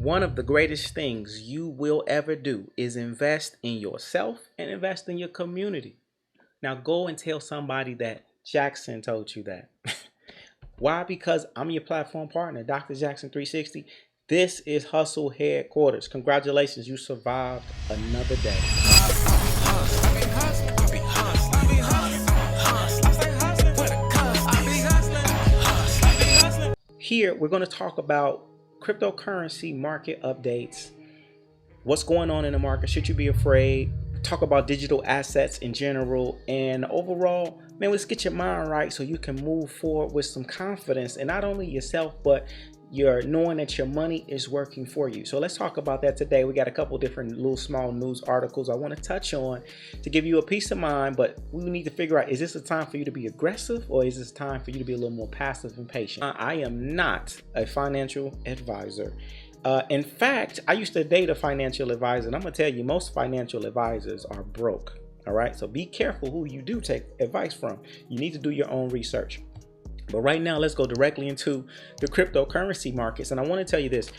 One of the greatest things you will ever do is invest in yourself and invest in your community. Now go and tell somebody that Jackson told you that. Why? Because I'm your platform partner, Dr. Jackson 360. This is Hustle Headquarters. Congratulations, you survived another day. Here, we're going to talk about cryptocurrency market updates, what's going on in the market, should you be afraid, talk about digital assets in general, and overall, man, let's get your mind right so you can move forward with some confidence, and not only yourself, but you're knowing that your money is working for you. So let's talk about that today. We got a couple different little small news articles I want to touch on to give you a peace of mind, but we need to figure out, is this a time for you to be aggressive or is this time for you to be a little more passive and patient? I am not a financial advisor. In fact, I used to date a financial advisor, and I'm gonna tell you, most financial advisors are broke. All right, so be careful who you do take advice from. You need to do your own research. But right now, let's go directly into the cryptocurrency markets. And I want to tell you this,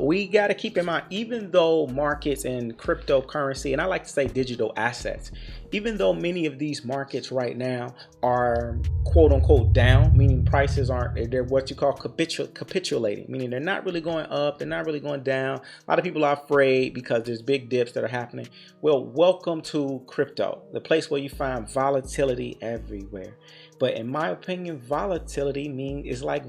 we got to keep in mind, even though markets and cryptocurrency, and I like to say digital assets, even though many of these markets right now are quote unquote down, meaning prices aren't, they're what you call capitulating, meaning they're not really going up, they're not really going down. A lot of people are afraid because there's big dips that are happening. Well, welcome to crypto, the place where you find volatility everywhere. But in my opinion, volatility is like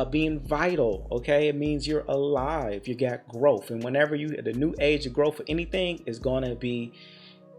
being vital. Okay, it means you're alive. You got growth, and whenever the new age of growth for anything is going to be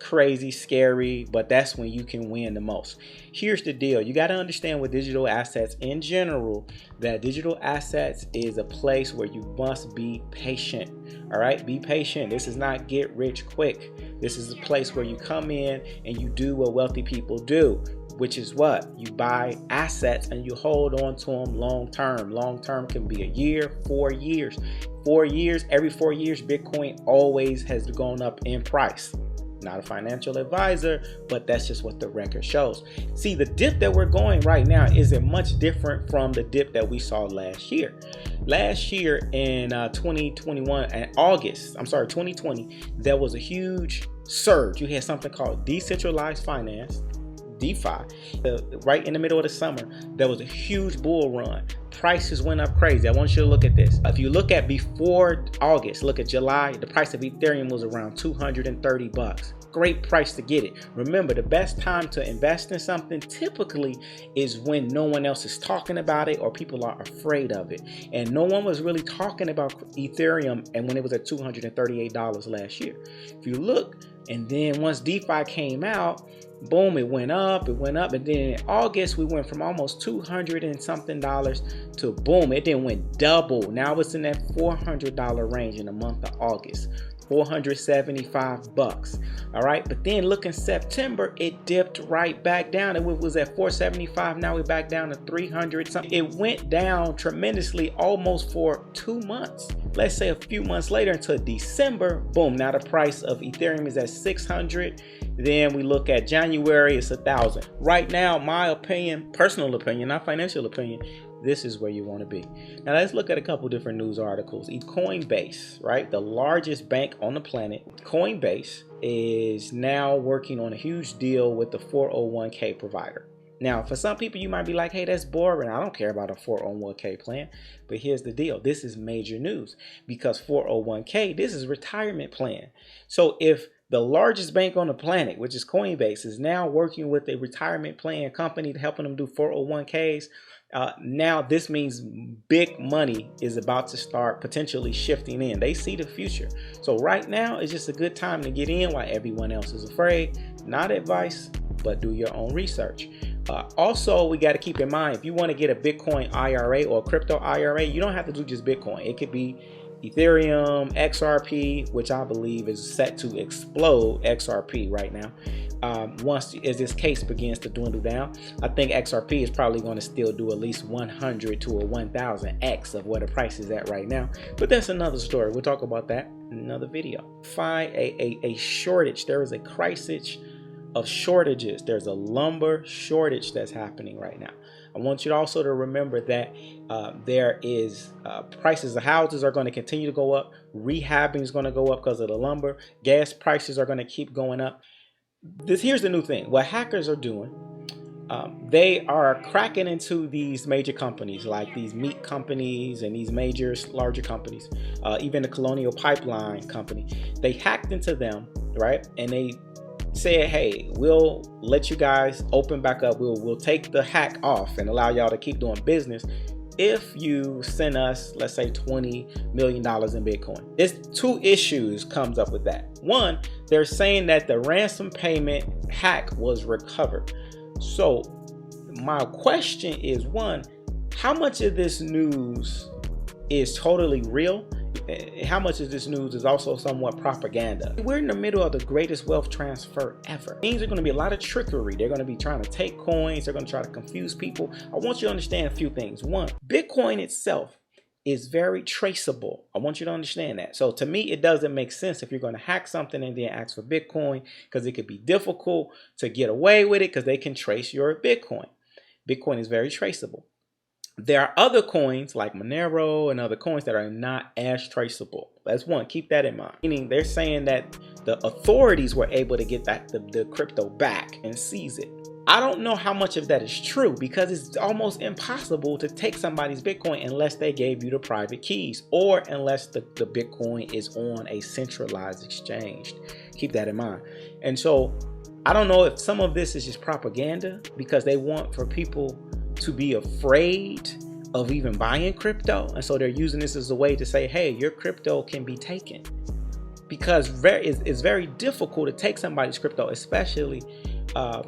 crazy, scary, but that's when you can win the most. Here's the deal: you got to understand with digital assets in general, that digital assets is a place where you must be patient. All right, be patient. This is not get rich quick. This is a place where you come in and you do what wealthy people do, which is what? You buy assets and you hold on to them long term. Long term can be a year, 4 years. 4 years, every 4 years, Bitcoin always has gone up in price. Not a financial advisor, but that's just what the record shows. See, the dip that we're going right now isn't much different from the dip that we saw last year. Last year in 2021, and 2020, there was a huge surge. You had something called decentralized finance, DeFi. Right in the middle of the summer, there was a huge bull run. Prices went up crazy. I want you to look at this. If you look at before August, look at July, the price of Ethereum was around $230. Great price to get it. Remember, the best time to invest in something typically is when no one else is talking about it or people are afraid of it. And no one was really talking about Ethereum and when it was at $238 last year. If you look, and then once DeFi came out, boom, it went up, and then in August we went from almost $200 and something to boom, it then went double. Now it's in that $400 range in the month of August. $475. All right, but then look in September, it dipped right back down. It was at $475. Now we're back down to $300 something. It went down tremendously almost for 2 months. Let's say a few months later until December, boom, now the price of Ethereum is at $600. Then we look at January, it's $1,000. Right now, my opinion, personal opinion, not financial opinion, this is where you want to be. Now let's look at a couple different news articles. CoinBase, right? The largest bank on the planet. CoinBase is now working on a huge deal with the 401k provider. Now, for some people, you might be like, hey, that's boring. I don't care about a 401k plan. But here's the deal. This is major news because 401k, this is retirement plan. So if the largest bank on the planet, which is Coinbase, is now working with a retirement plan company to helping them do 401ks, now this means big money is about to start potentially shifting in. They see the future. So right now is just a good time to get in while everyone else is afraid. Not advice, but do your own research. Also, we got to keep in mind, if you want to get a Bitcoin IRA or a crypto IRA, you don't have to do just Bitcoin. It could be Ethereum, XRP, which I believe is set to explode XRP right now. Once as this case begins to dwindle down, I think XRP is probably going to still do at least 100 to a 1000x of where the price is at right now. But that's another story. We'll talk about that in another video. Find a shortage. There is a crisis of shortages. There's a lumber shortage that's happening right now. I want you also to remember that there is prices of houses are going to continue to go up. Rehabbing is going to go up because of the lumber. Gas prices are going to keep going up. Here's the new thing. What hackers are doing, they are cracking into these major companies like these meat companies and these major larger companies, even the Colonial Pipeline company. They hacked into them, right? And they said, hey, we'll let you guys open back up. We'll take the hack off and allow y'all to keep doing business if you send us, let's say, $20 million in Bitcoin. There's two issues comes up with that. One, they're saying that the ransom payment hack was recovered. So my question is, one, how much of this news is totally real? How much of this news is also somewhat propaganda? We're in the middle of the greatest wealth transfer ever. It means there's going to be a lot of trickery. They're going to be trying to take coins. They're going to try to confuse people. I want you to understand a few things. One, Bitcoin itself is very traceable. I want you to understand that. So to me, it doesn't make sense if you're going to hack something and then ask for Bitcoin, because it could be difficult to get away with it because they can trace your Bitcoin. Bitcoin is very traceable. There are other coins like Monero and other coins that are not as traceable. That's one. Keep that in mind. Meaning they're saying that the authorities were able to get the crypto back and seize it. I don't know how much of that is true, because it's almost impossible to take somebody's Bitcoin unless they gave you the private keys, or unless the Bitcoin is on a centralized exchange. Keep that in mind. And so I don't know if some of this is just propaganda because they want for people to be afraid of even buying crypto, and so they're using this as a way to say, hey, your crypto can be taken, because it's very difficult to take somebody's crypto, especially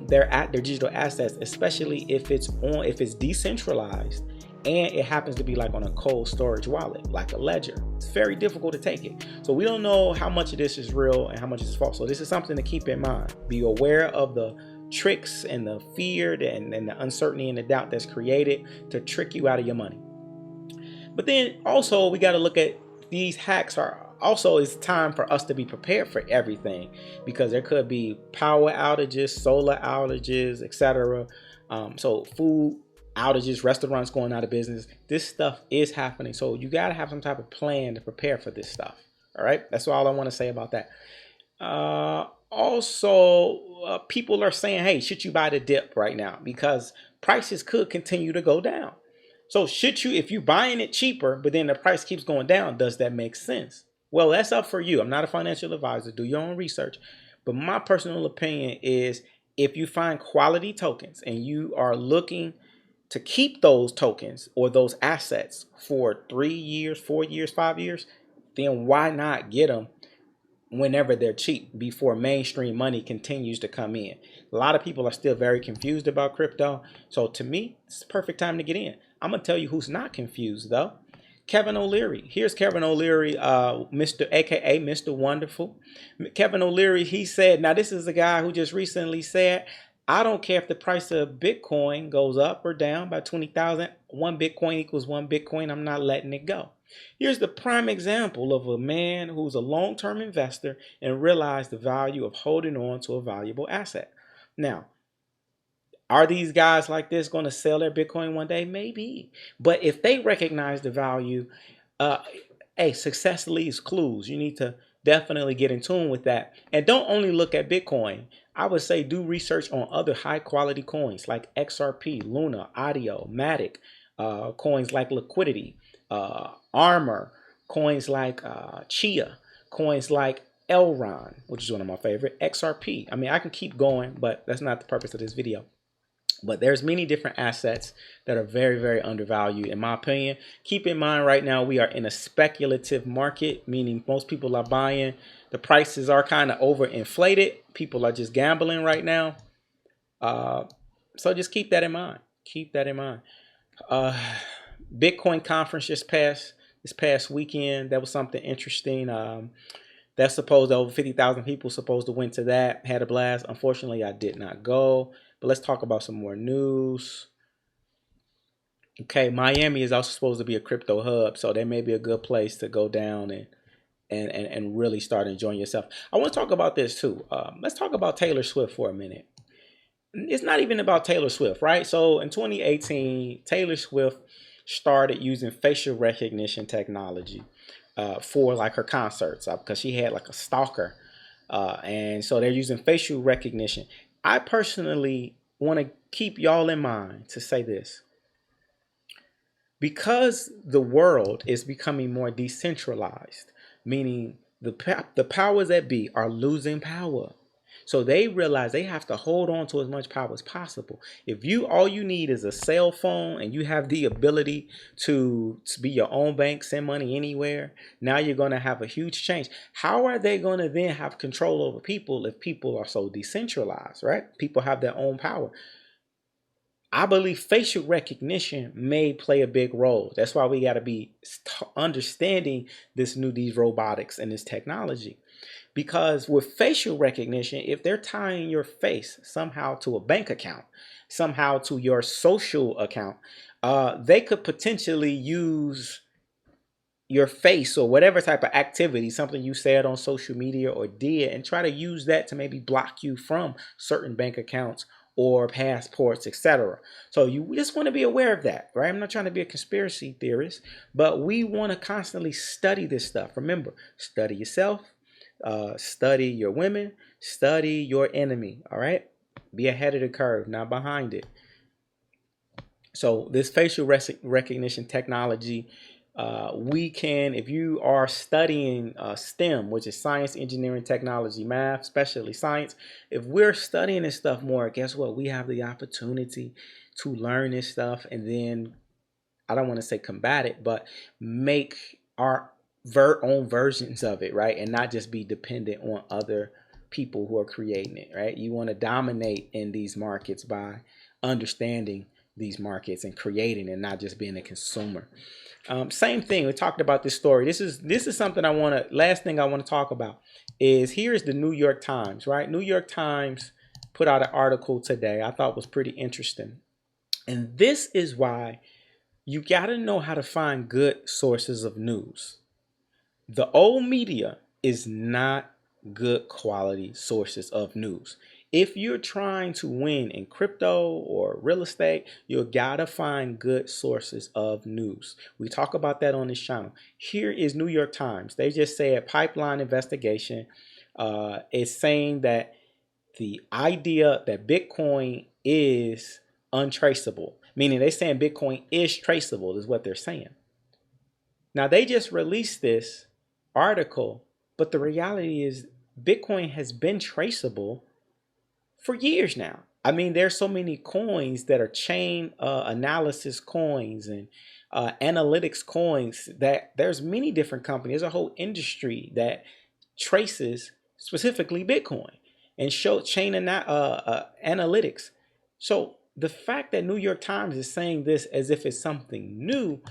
their digital assets, especially if it's decentralized and it happens to be like on a cold storage wallet like a ledger. It's very difficult to take it. So we don't know how much of this is real and how much is false. So this is something to keep in mind. Be aware of the tricks and the fear and the uncertainty and the doubt that's created to trick you out of your money. But then also we got to look at these hacks it's time for us to be prepared for everything, because there could be power outages, solar outages, etc. So food outages, restaurants going out of business. This stuff is happening. So you got to have some type of plan to prepare for this stuff. All right. That's all I want to say about that. People are saying, hey, should you buy the dip right now? Because prices could continue to go down. So if you're buying it cheaper, but then the price keeps going down, does that make sense? Well, that's up for you. I'm not a financial advisor. Do your own research. But my personal opinion is, if you find quality tokens and you are looking to keep those tokens or those assets for 3 years, 4 years, 5 years, then why not get them whenever they're cheap before mainstream money continues to come in? A lot of people are still very confused about crypto. So to me, it's the perfect time to get in. I'm going to tell you who's not confused, though. Kevin O'Leary. Here's Kevin O'Leary, aka Mr. Wonderful. Kevin O'Leary, he said, now this is a guy who just recently said, I don't care if the price of Bitcoin goes up or down by 20,000. 1 Bitcoin equals 1 Bitcoin. I'm not letting it go. Here's the prime example of a man who's a long-term investor and realized the value of holding on to a valuable asset. Now, are these guys like this going to sell their Bitcoin one day? Maybe. But if they recognize the value, success leaves clues. You need to definitely get in tune with that. And don't only look at Bitcoin. I would say do research on other high quality coins like XRP, Luna, Audio, Matic, coins like Liquidity, Armor, coins like Chia, coins like Elron, which is one of my favorite, XRP. I mean, I can keep going, but that's not the purpose of this video. But there's many different assets that are very, very undervalued, in my opinion. Keep in mind, right now, we are in a speculative market, meaning most people are buying. The prices are kind of overinflated. People are just gambling right now. So just keep that in mind. Keep that in mind. Bitcoin conference this past weekend. That was something interesting. That's supposed over 50,000 people supposed to went to that. Had a blast. Unfortunately, I did not go. But let's talk about some more news. Okay, Miami is also supposed to be a crypto hub, so that may be a good place to go down and really start enjoying yourself. I want to talk about this too. Let's talk about Taylor Swift for a minute. it's not even about Taylor Swift, right? So in 2018, Taylor Swift started using facial recognition technology for like her concerts because she had like a stalker. And so they're using facial recognition. I personally want to keep y'all in mind to say this. Because the world is becoming more decentralized, meaning the powers that be are losing power. So they realize they have to hold on to as much power as possible. If you all you need is a cell phone and you have the ability to be your own bank, send money anywhere, now you're going to have a huge change. How are they going to then have control over people if people are so decentralized, right? People have their own power. I believe facial recognition may play a big role. That's why we got to be understanding these robotics and this technology. Because with facial recognition, if they're tying your face somehow to a bank account, somehow to your social account, they could potentially use your face or whatever type of activity, something you said on social media or did, and try to use that to maybe block you from certain bank accounts or passports, etc. So you just want to be aware of that, right? I'm not trying to be a conspiracy theorist, but we want to constantly study this stuff. Remember, study yourself, study your women, study your enemy, all right? Be ahead of the curve, not behind it. So this facial recognition technology, we can, if you are studying STEM, which is science, engineering, technology, math, especially science, if we're studying this stuff more, guess what? We have the opportunity to learn this stuff and then, I don't want to say combat it, but make our own versions of it, right? And not just be dependent on other people who are creating it, right? You want to dominate in these markets by understanding these markets and creating and not just being a consumer. Same thing. We talked about this story. This is something I want to. Last thing I want to talk about is here's the New York Times, right? New York Times put out an article today I thought was pretty interesting, and this is why you got to know how to find good sources of news. The old media is not good quality sources of news. If you're trying to win in crypto or real estate, you gotta find good sources of news. We talk about that on this channel. Here is New York Times. They just said pipeline investigation is saying that the idea that Bitcoin is untraceable, meaning they're saying Bitcoin is traceable, is what they're saying. Now they just released this article, but the reality is Bitcoin has been traceable for years now. I mean, there's so many coins that are chain analysis coins and analytics coins that there's many different companies. There's a whole industry that traces specifically Bitcoin and show chain analytics. So the fact that New York Times is saying this as if it's something new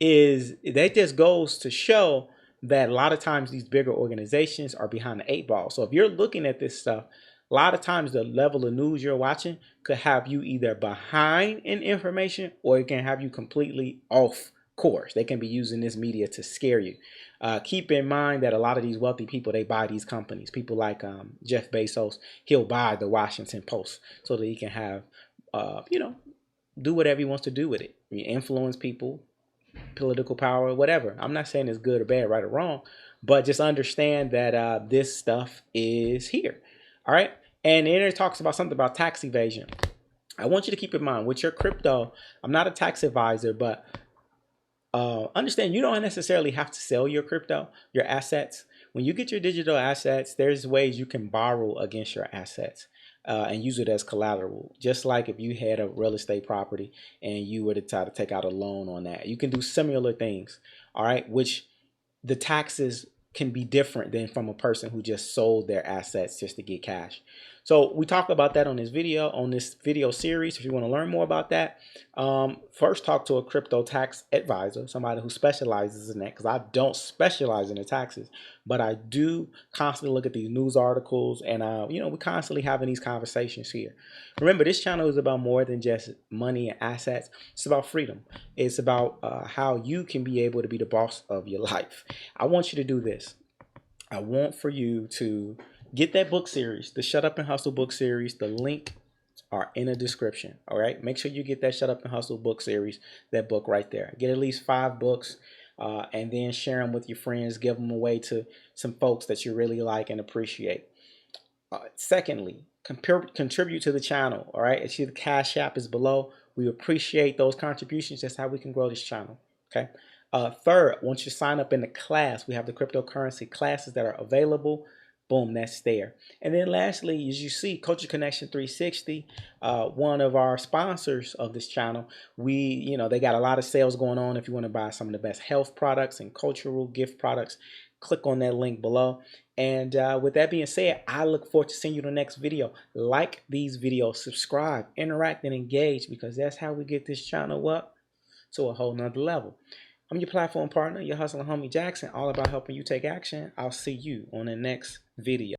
is that just goes to show that a lot of times these bigger organizations are behind the 8 ball. So if you're looking at this stuff, a lot of times the level of news you're watching could have you either behind in information or it can have you completely off course. They can be using this media to scare you. Keep in mind that a lot of these wealthy people, they buy these companies. People like Jeff Bezos, he'll buy the Washington Post so that he can have, do whatever he wants to do with it. Influence people, political power, whatever. I'm not saying it's good or bad, right or wrong, but just understand that this stuff is here. All right. And then it talks about something about tax evasion. I want you to keep in mind with your crypto, I'm not a tax advisor, but understand you don't necessarily have to sell your crypto, your assets. When you get your digital assets, there's ways you can borrow against your assets and use it as collateral. Just like if you had a real estate property and you were to try to take out a loan on that, you can do similar things. All right. Which the taxes can be different than from a person who just sold their assets just to get cash. So we talk about that on this video series. If you want to learn more about that, first talk to a crypto tax advisor, somebody who specializes in that, because I don't specialize in the taxes, but I do constantly look at these news articles and, we're constantly having these conversations here. Remember, this channel is about more than just money and assets. It's about freedom. It's about how you can be able to be the boss of your life. I want you to do this. I want for you to get that book series, the Shut Up and Hustle book series. The link are in the description. All right, make sure you get that Shut Up and Hustle book series, that book right there. Get at least 5 books, and then share them with your friends. Give them away to some folks that you really like and appreciate. Secondly, contribute to the channel. All right, see the Cash App is below. We appreciate those contributions. That's how we can grow this channel. Okay. Third, once you sign up in the class, we have the cryptocurrency classes that are available. Boom, that's there. And then lastly, as you see, Culture Connection 360, one of our sponsors of this channel, they got a lot of sales going on. If you want to buy some of the best health products and cultural gift products, click on that link below. And with that being said, I look forward to seeing you in the next video. Like these videos, subscribe, interact, and engage, because that's how we get this channel up to a whole nother level. I'm your platform partner, your hustling homie Jackson, all about helping you take action. I'll see you on the next video.